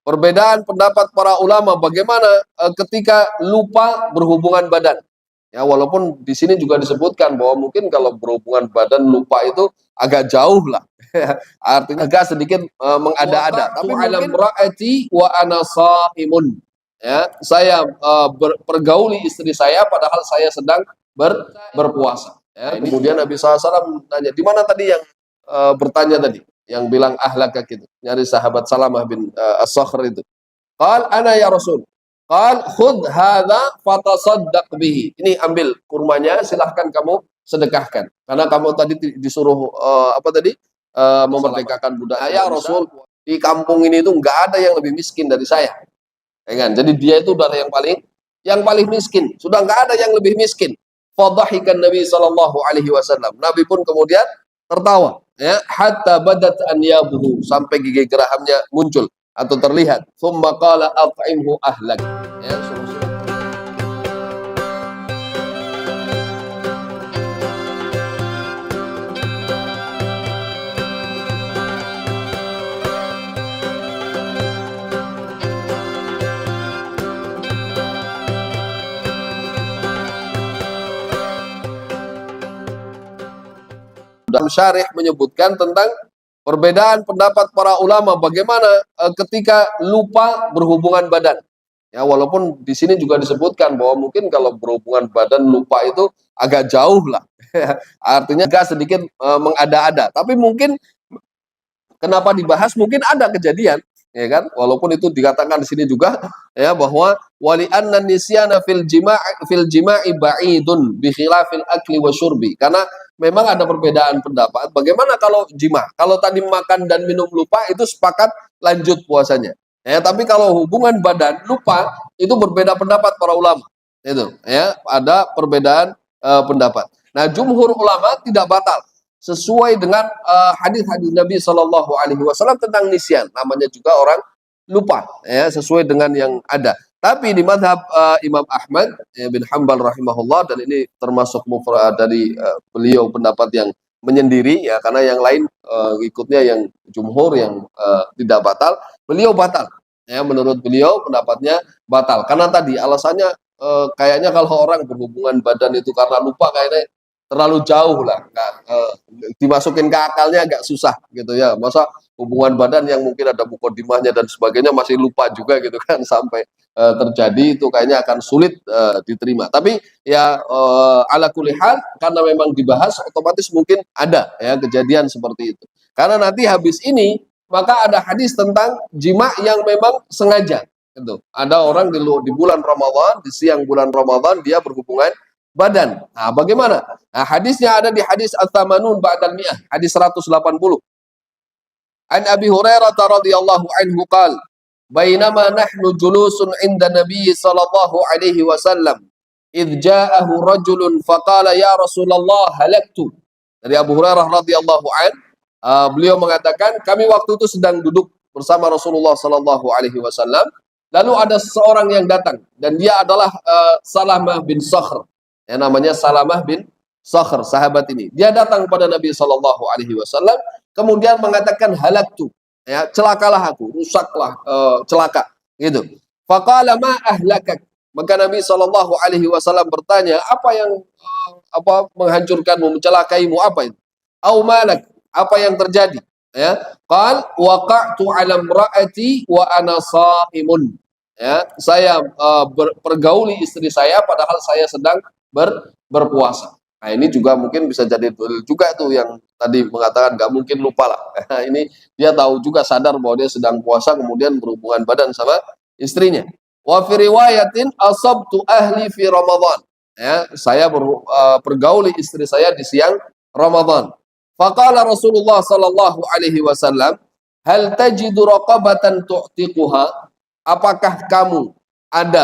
Perbedaan pendapat para ulama bagaimana ketika lupa berhubungan badan. Ya, walaupun di sini juga disebutkan bahwa mungkin kalau berhubungan badan lupa itu agak jauh lah. Artinya agak sedikit mengada-ada. Tapi alam ra'ati wa ana shaimun. Ya, saya pergauli istri saya padahal saya sedang berpuasa. Ya, kemudian Nabi SAW tanya, di mana tadi yang bertanya tadi? Yang bilang ahlakak itu, nyari sahabat Salamah bin As-Sakhr itu. Qal ana ya Rasul. Qal khudh hadza fatasaddaq bihi. Ini ambil kurmanya, silahkan kamu sedekahkan. Karena kamu tadi disuruh apa tadi? Memerdekakan budak. Ya Rasul, di kampung ini itu enggak ada yang lebih miskin dari saya. Ya kan? Jadi dia itu dari yang paling miskin. Sudah enggak ada yang lebih miskin. Fadhahikan Nabi sallallahu alaihi wasallam. Nabi pun kemudian tertawa, ya, hatta badat anyabuhu, sampai gigi gerahamnya muncul atau terlihat. Tsumma qala at'imhu ahlak. Ya, dalam syarih menyebutkan tentang perbedaan pendapat para ulama bagaimana ketika lupa berhubungan badan. Ya, walaupun di sini juga disebutkan bahwa mungkin kalau berhubungan badan lupa itu agak jauh lah. Artinya agak sedikit mengada-ada. Tapi mungkin kenapa dibahas? Mungkin ada kejadian, ya kan? Walaupun itu dikatakan di sini juga ya bahwa wali anna nisyana fil jima'i ba'idun bi khilafil akli wa syurbi. Karena memang ada perbedaan pendapat. Bagaimana kalau jima? Kalau tadi makan dan minum lupa itu sepakat lanjut puasanya. Ya, tapi kalau hubungan badan lupa itu berbeda pendapat para ulama. Itu, ya, ada perbedaan pendapat. Nah, jumhur ulama tidak batal sesuai dengan hadis-hadis Nabi Shallallahu Alaihi Wasallam tentang nisyan. Namanya juga orang lupa, ya, sesuai dengan yang ada. Tapi di madhab Imam Ahmad bin Hanbal rahimahullah, dan ini termasuk dari beliau pendapat yang menyendiri, ya, karena yang lain ikutnya yang jumhur yang tidak batal, beliau batal, ya, menurut beliau pendapatnya batal karena tadi alasannya kayaknya kalau orang berhubungan badan itu karena lupa kayaknya terlalu jauh lah, dimasukin ke akalnya agak susah gitu ya, masa hubungan badan yang mungkin ada mukodimahnya dan sebagainya masih lupa juga gitu kan sampai terjadi, itu kayaknya akan sulit diterima. Tapi ya ala kulli hal, karena memang dibahas otomatis mungkin ada ya kejadian seperti itu. Karena nanti habis ini maka ada hadis tentang jima yang memang sengaja gitu. Ada orang di bulan Ramadan, di siang bulan Ramadan dia berhubungan badan. Nah, bagaimana? Nah, hadisnya ada di hadis At-Tamanun Ba'dal Mi'ah, hadis 180. An Abi Hurairah radhiyallahu anhu qala bainama nahnu julusun inda Nabi sallallahu alaihi wasallam idh ja'ahu rajulun faqala ya Rasulullah halaktu. Dari Abu Hurairah radhiyallahu an, beliau mengatakan kami waktu itu sedang duduk bersama Rasulullah sallallahu alaihi wasallam, lalu ada seseorang yang datang dan dia adalah Salamah bin Sakhr. Yang namanya Salamah bin Sakhr, sahabat ini. Dia datang kepada Nabi sallallahu alaihi wasallam kemudian mengatakan halaktu, ya, celakalah aku, rusaklah, celaka gitu. Faqala ma ahlakak. Maka Nabi sallallahu alaihi wasallam bertanya, apa yang menghancurkanmu, mencelakaimu, apa itu? Au malak, apa yang terjadi? Ya, qal waqa'tu 'ala imra'ati wa ana shaimun. Ya, saya pergauli istri saya padahal saya sedang berpuasa. Nah, ini juga mungkin bisa jadi juga tuh yang tadi mengatakan nggak mungkin lupa lah. Ini dia tahu juga, sadar bahwa dia sedang puasa kemudian berhubungan badan sama istrinya. Wa fi riwayatin asabtu ahli fi Ramadan. Ya, saya pergauli istri saya di siang Ramadan. Faqala Rasulullah sallallahu alaihi wasallam, "Hal tajidu raqabatan tu'tiquha?" Apakah kamu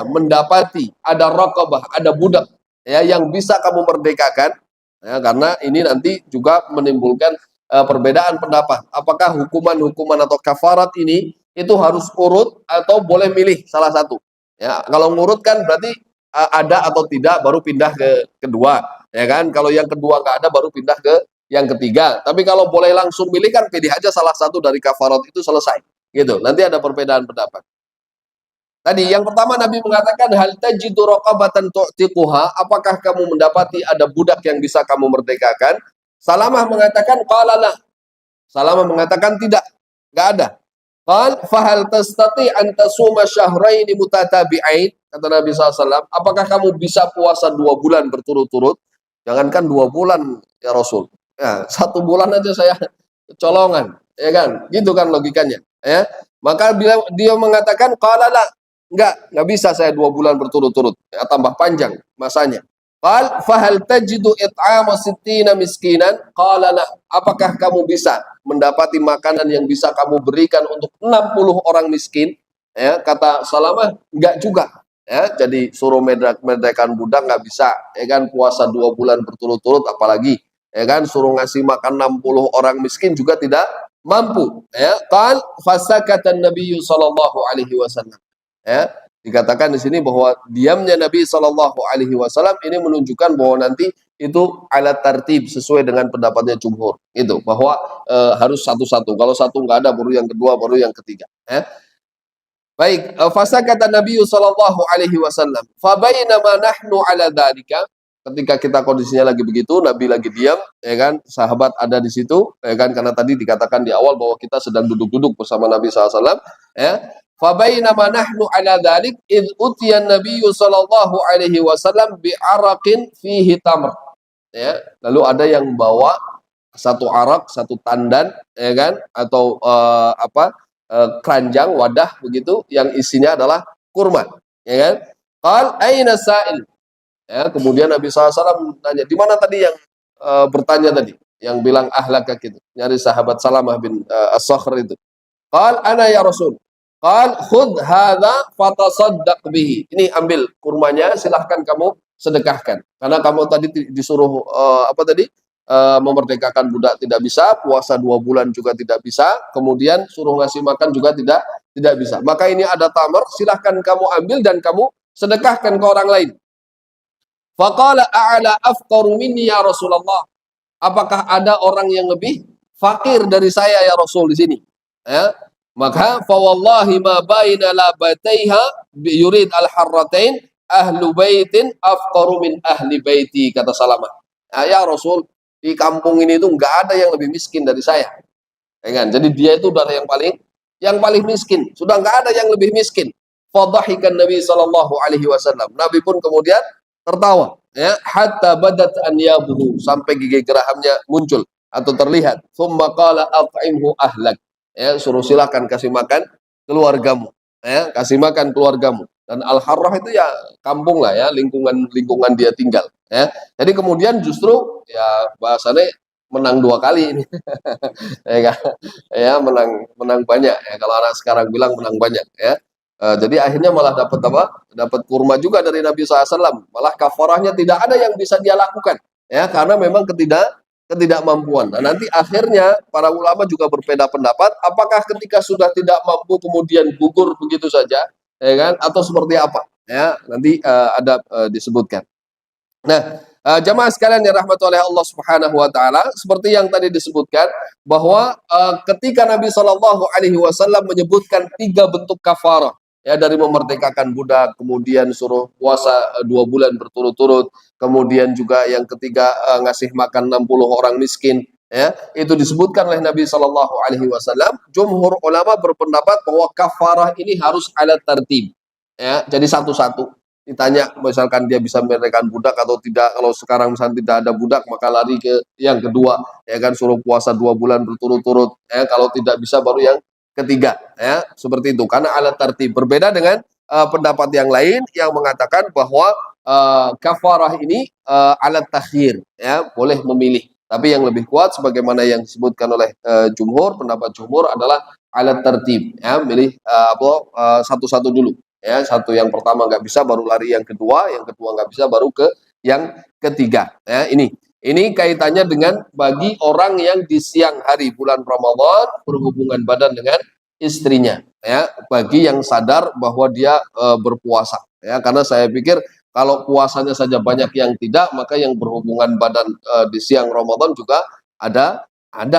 mendapati ada raqabah, ada budak, ya, yang bisa kamu merdekakan, ya, karena ini nanti juga menimbulkan perbedaan pendapat. Apakah hukuman atau kafarat ini itu harus urut atau boleh milih salah satu? Ya, kalau ngurut kan berarti ada atau tidak baru pindah ke kedua, ya kan? Kalau yang kedua nggak ada baru pindah ke yang ketiga. Tapi kalau boleh langsung milih kan pilih aja salah satu dari kafarat itu selesai. Gitu. Nanti ada perbedaan pendapat. Tadi yang pertama Nabi mengatakan hal tajidu raqabatan tu'tiquha, apakah kamu mendapati ada budak yang bisa kamu merdekakan? Salamah mengatakan qala la. Salamah mengatakan tidak, enggak ada. Qal fahal tastati an tasuma syahrain mutatabi'ain, kata Nabi SAW, apakah kamu bisa puasa 2 bulan berturut-turut? Jangankan 2 bulan ya Rasul. Ya, 1 bulan aja saya colongan, ya kan? Gitu kan logikanya, ya. Maka dia mengatakan qala la, enggak bisa saya 2 bulan berturut-turut, ya, tambah panjang masanya. Qal fahal tajidu it'ama sittina miskinan? Qala la, apakah kamu bisa mendapati makanan yang bisa kamu berikan untuk 60 orang miskin? Ya, kata Salamah, enggak juga. Ya, jadi suruh merdekakan budak enggak bisa, ya kan, puasa 2 bulan berturut-turut apalagi, ya kan, suruh ngasih makan 60 orang miskin juga tidak mampu, ya. Qal fasakatan Nabi sallallahu alaihi wasallam. Ya, dikatakan di sini bahwa diamnya Nabi Shallallahu Alaihi Wasallam ini menunjukkan bahwa nanti itu alat tertib sesuai dengan pendapatnya jumhur, itu bahwa harus satu-satu. Kalau satu nggak ada, baru yang kedua, baru yang ketiga. Baik, fasa kata Nabi Shallallahu Alaihi Wasallam, fabainama nahnu ala dalika, ketika kita kondisinya lagi begitu, Nabi lagi diam, ya kan, sahabat ada di situ, ya kan, karena tadi dikatakan di awal bahwa kita sedang duduk-duduk bersama Nabi SAW, ya. Fabainama nahnu ala dzalik id utiya Nabi sallallahu alaihi wasallam bi araqin fihi tamr. Ya, lalu ada yang bawa satu arak, satu tandan, ya kan, atau keranjang, wadah begitu yang isinya adalah kurma, ya kan? Qal aina sa'il? Ya, kemudian Nabi SAW tanya, di mana tadi yang bertanya tadi, yang bilang ahlaka gitu, nyari sahabat Salamah bin As-Sakhr itu. Qal ana ya Rasul. Qal khudh hadza fatasaddaq bihi. Ini ambil kurmanya, silahkan kamu sedekahkan. Karena kamu tadi disuruh memerdekakan budak tidak bisa, puasa 2 bulan juga tidak bisa, kemudian suruh ngasih makan juga tidak bisa. Maka ini ada tamar, silahkan kamu ambil dan kamu sedekahkan ke orang lain. Faqala a'la afqaru minni ya Rasulullah. Apakah ada orang yang lebih fakir dari saya ya Rasul di sini? Ya. Maka fa wallahi ma baina labataiha yurid al-harratain ahlu baitin afqaru min ahli baiti, kata Salamah. Ya Rasul, di kampung ini itu enggak ada yang lebih miskin dari saya. Ya kan? Jadi dia itu dari yang paling miskin. Sudah enggak ada yang lebih miskin. Fadhahikan Nabi sallallahu alaihi wasallam. Nabi pun kemudian tertawa, ya, hatta badat anyabuhu, sampai gigi gerahamnya muncul atau terlihat. Tsumma qala at'imhu ahlak. Ya, suruh silakan kasih makan keluargamu, ya, kasih makan keluargamu. Dan al-harrah itu ya kampung lah, ya, lingkungan dia tinggal, ya. Jadi kemudian justru ya bahasanya menang 2 kali ini. Ya, ya, menang banyak, ya, kalau anak sekarang bilang menang banyak, ya. Jadi akhirnya malah dapat apa? Dapat kurma juga dari Nabi SAW. Malah kafarahnya tidak ada yang bisa dia lakukan, ya, karena memang ketidakmampuan. Nah, nanti akhirnya para ulama juga berbeda pendapat, apakah ketika sudah tidak mampu kemudian gugur begitu saja, ya kan, atau seperti apa, ya, nanti ada disebutkan. Nah, jamaah sekalian yang rahmati oleh Allah Subhanahu wa taala, seperti yang tadi disebutkan bahwa ketika Nabi Shallallahu alaihi wasallam menyebutkan 3 bentuk kafarah, ya, dari memerdekakan budak, kemudian suruh puasa 2 bulan berturut-turut, kemudian juga yang ketiga ngasih makan 60 orang miskin, ya, itu disebutkan oleh Nabi Shallallahu alaihi wasallam. Jumhur ulama berpendapat bahwa kafarah ini harus ala tertib, ya, jadi satu-satu. Ditanya misalkan dia bisa merdekakan budak atau tidak. Kalau sekarang misalnya tidak ada budak, maka lari ke yang kedua, ya kan, suruh puasa 2 bulan berturut-turut, ya. Kalau tidak bisa baru yang ketiga, ya, seperti itu. Karena alat tertib berbeda dengan pendapat yang lain yang mengatakan bahwa kafarah ini alat takhir, ya, boleh memilih. Tapi yang lebih kuat sebagaimana yang disebutkan oleh jumhur, pendapat jumhur adalah alat tertib, ya, milih satu-satu dulu. Ya, satu yang pertama nggak bisa, baru lari yang kedua nggak bisa, baru ke yang ketiga. Ya, ini kaitannya dengan bagi orang yang di siang hari bulan Ramadan berhubungan badan dengan istrinya, ya, bagi yang sadar bahwa dia berpuasa, ya, karena saya pikir kalau puasanya saja banyak yang tidak, maka yang berhubungan badan di siang Ramadan juga ada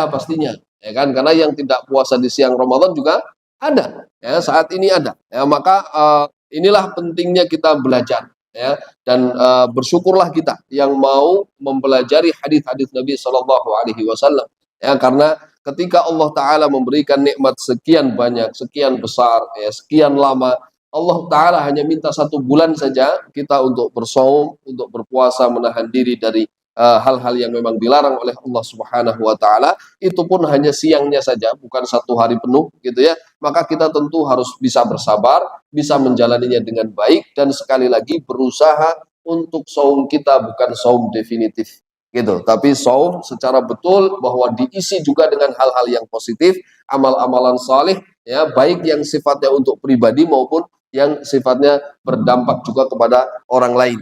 pastinya, ya kan, karena yang tidak puasa di siang Ramadan juga ada, ya, saat ini ada, ya, maka inilah pentingnya kita belajar, ya. Dan bersyukurlah kita yang mau mempelajari hadis-hadis Nabi Shallallahu Alaihi Wasallam, ya, karena ketika Allah Taala memberikan nikmat sekian banyak, sekian besar, ya, sekian lama, Allah Taala hanya minta 1 bulan saja kita untuk bersaum, untuk berpuasa, menahan diri dari hal-hal yang memang dilarang oleh Allah Subhanahu Wa Taala. Itu pun hanya siangnya saja, bukan 1 hari penuh, gitu ya. Maka kita tentu harus bisa bersabar, bisa menjalaninya dengan baik, dan sekali lagi berusaha untuk saum kita bukan saum definitif, gitu, tapi saum secara betul bahwa diisi juga dengan hal-hal yang positif, amal-amalan saleh, ya, baik yang sifatnya untuk pribadi maupun yang sifatnya berdampak juga kepada orang lain.